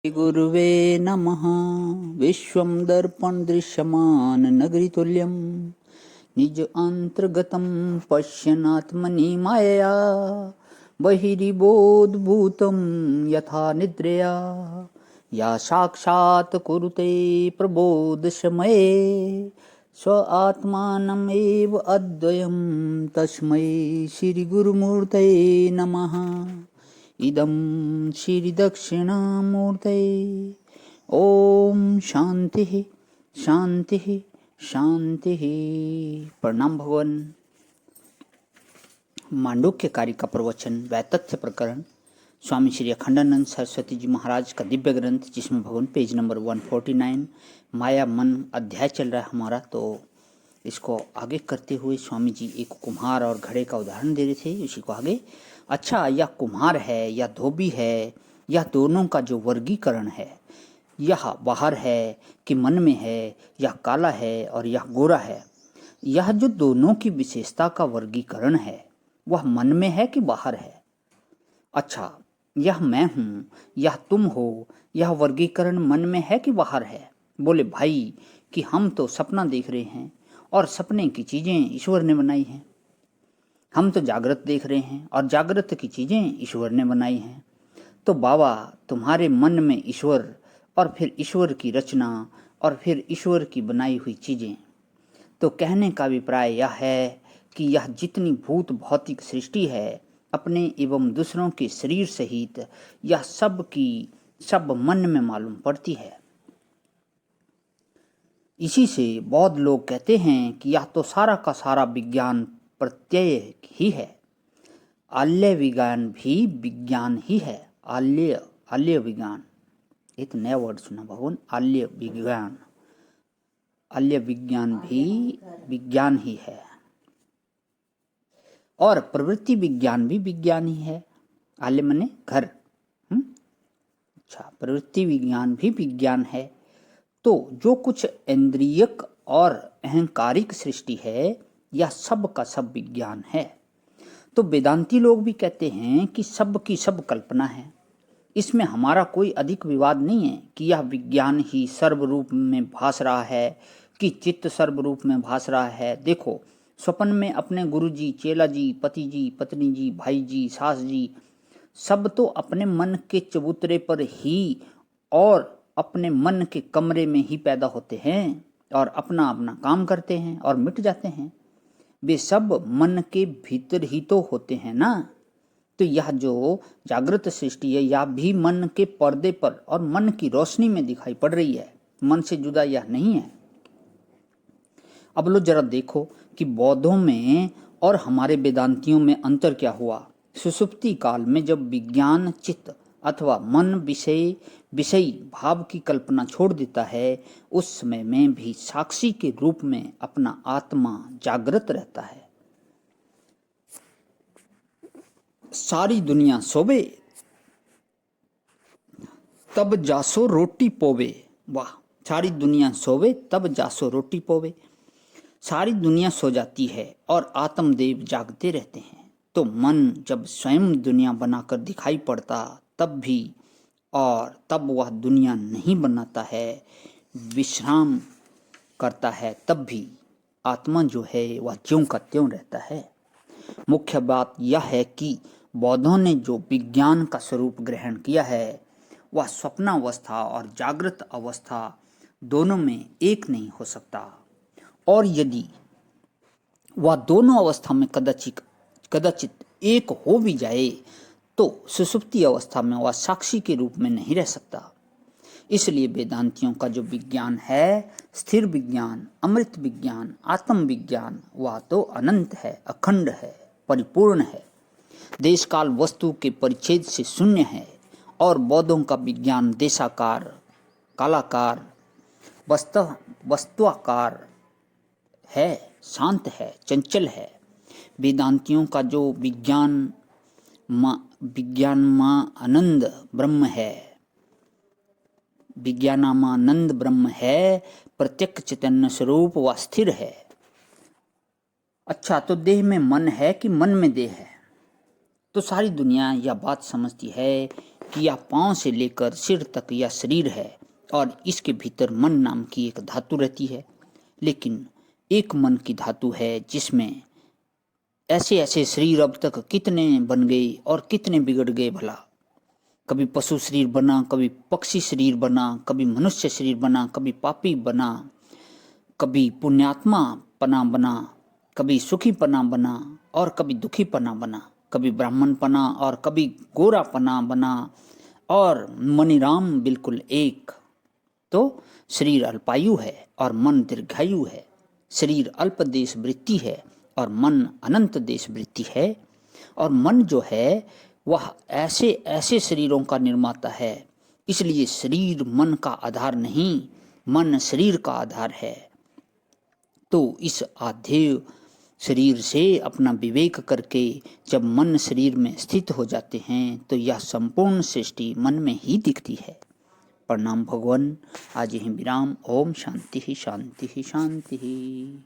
गुरुवे नमः। विश्वं दर्पण दृश्यमान नगरीतुल्यं निज अंतर्गतं पश्यन्नात्मनि मायया बहिर्बोधभूतं यथा निद्रया या साक्षात् कुरुते प्रबोधसमये स्व आत्मानमेव अद्वयं तस्मै श्रीगुरुमूर्तये नमः। इदं श्री दक्षिणामूर्तये। ओम शांति शांति शांति। प्रणाम भगवान। मांडुक्य कार्य का प्रवचन वैतथ्य प्रकरण स्वामी श्री अखंडानंद सरस्वती जी महाराज का दिव्य ग्रंथ, जिसमें भगवान पेज नंबर 149 माया मन अध्याय चल रहा है हमारा। तो इसको आगे करते हुए स्वामी जी एक कुम्हार और घड़े का उदाहरण दे रहे थे, उसी को आगे। अच्छा, यह कुम्हार है या धोबी है, यह दोनों का जो वर्गीकरण है, यह बाहर है कि मन में है, यह काला है और यह गोरा है, यह जो दोनों की विशेषता का वर्गीकरण है वह मन में है कि बाहर है। अच्छा, यह मैं हूँ, यह तुम हो, यह वर्गीकरण मन में है कि बाहर है? बोले भाई कि हम तो सपना देख रहे हैं और सपने की चीज़ें ईश्वर ने बनाई हैं। हम तो जागृत देख रहे हैं और जागृत की चीज़ें ईश्वर ने बनाई हैं। तो बाबा, तुम्हारे मन में ईश्वर और फिर ईश्वर की रचना और फिर ईश्वर की बनाई हुई चीज़ें। तो कहने का अभिप्राय यह है कि यह जितनी भूत भौतिक सृष्टि है अपने एवं दूसरों के शरीर सहित, यह सब की सब मन में मालूम पड़ती है। इसी से बौद्ध लोग कहते हैं कि यह तो सारा का सारा विज्ञान प्रत्यय ही है। आल्य विज्ञान भी विज्ञान ही है। आल्य विज्ञान, एक नया वर्ड सुना भगवान, आल्य विज्ञान। आल्य विज्ञान भी विज्ञान ही है और प्रवृत्ति विज्ञान भी विज्ञान ही है। आल्य मने घर। अच्छा, प्रवृत्ति विज्ञान भी विज्ञान है। तो जो कुछ इंद्रियक और अहंकारिक सृष्टि है, यह सब का सब विज्ञान है। तो वेदांती लोग भी कहते हैं कि सब की सब कल्पना है। इसमें हमारा कोई अधिक विवाद नहीं है कि यह विज्ञान ही सर्वरूप में भास रहा है कि चित्त सर्वरूप में भास रहा है। देखो, स्वप्न में अपने गुरुजी, चेला जी, पति जी, पत्नी जी, भाई जी, सास जी, सब तो अपने मन के चबूतरे पर ही और अपने मन के कमरे में ही पैदा होते हैं और अपना अपना काम करते हैं और मिट जाते हैं। वे सब मन के भीतर ही तो होते हैं ना। तो यह जो जागृत सृष्टि है, यह भी मन के पर्दे पर और मन की रोशनी में दिखाई पड़ रही है। मन से जुदा यह नहीं है। अब लो जरा देखो कि बौद्धों में और हमारे वेदांतियों में अंतर क्या हुआ। सुषुप्ति काल में जब विज्ञान चित्त अथवा मन विषयी भाव की कल्पना छोड़ देता है, उस समय में भी साक्षी के रूप में अपना आत्मा जागृत रहता है। सारी दुनिया सोवे तब जासो रोटी पोवे। वाह, सारी दुनिया सोवे तब जासो रोटी पोवे। सारी दुनिया सो जाती है और आत्मदेव जागते रहते हैं। तो मन जब स्वयं दुनिया बनाकर दिखाई पड़ता तब भी, और तब वह दुनिया नहीं बनाता है, विश्राम करता है, तब भी आत्मा जो है वह ज्यों का त्यों रहता है। मुख्य बात यह है कि बौद्धों ने जो विज्ञान का स्वरूप ग्रहण किया है, वह स्वप्नावस्था और जागृत अवस्था दोनों में एक नहीं हो सकता। और यदि वह दोनों अवस्था में कदाचित एक हो भी जाए तो सुषुप्ति अवस्था में वह साक्षी के रूप में नहीं रह सकता। इसलिए वेदांतियों का जो विज्ञान है, स्थिर विज्ञान, अमृत विज्ञान, आत्म विज्ञान, वह तो अनंत है, अखंड है, परिपूर्ण है, देश काल वस्तु के परिच्छेद से शून्य है। और बौद्धों का विज्ञान देशाकार, कालाकार, वस्तुआकार है, शांत है, चंचल है। वेदांतियों का जो विज्ञान आनंद ब्रह्म है, विज्ञानामानंद ब्रह्म है, प्रत्यक्ष चैतन्य स्वरूप व स्थिर है। अच्छा, तो देह में मन है कि मन में देह है? तो सारी दुनिया यह बात समझती है कि यह पांव से लेकर सिर तक यह शरीर है और इसके भीतर मन नाम की एक धातु रहती है। लेकिन एक मन की धातु है जिसमें ऐसे ऐसे शरीर अब तक कितने बन गए और कितने बिगड़ गए भला। कभी पशु शरीर बना, कभी पक्षी शरीर बना, कभी मनुष्य शरीर बना, कभी पापी बना, कभी पुण्यात्मा पना बना, कभी सुखी पना बना और कभी दुखी पना बना, कभी ब्राह्मण पना और कभी गोरा पना बना और मनीराम बिल्कुल एक। तो शरीर अल्पायु है और मन दीर्घायु है। शरीर अल्प देश वृत्ति है और मन अनंत देश वृत्ति है। और मन जो है वह ऐसे ऐसे शरीरों का निर्माता है। इसलिए शरीर मन का आधार नहीं, मन शरीर का आधार है। तो इस आधेय शरीर से अपना विवेक करके जब मन शरीर में स्थित हो जाते हैं तो यह संपूर्ण सृष्टि मन में ही दिखती है। प्रणाम भगवान। आज ही विराम। ओम शांति शांति शांति।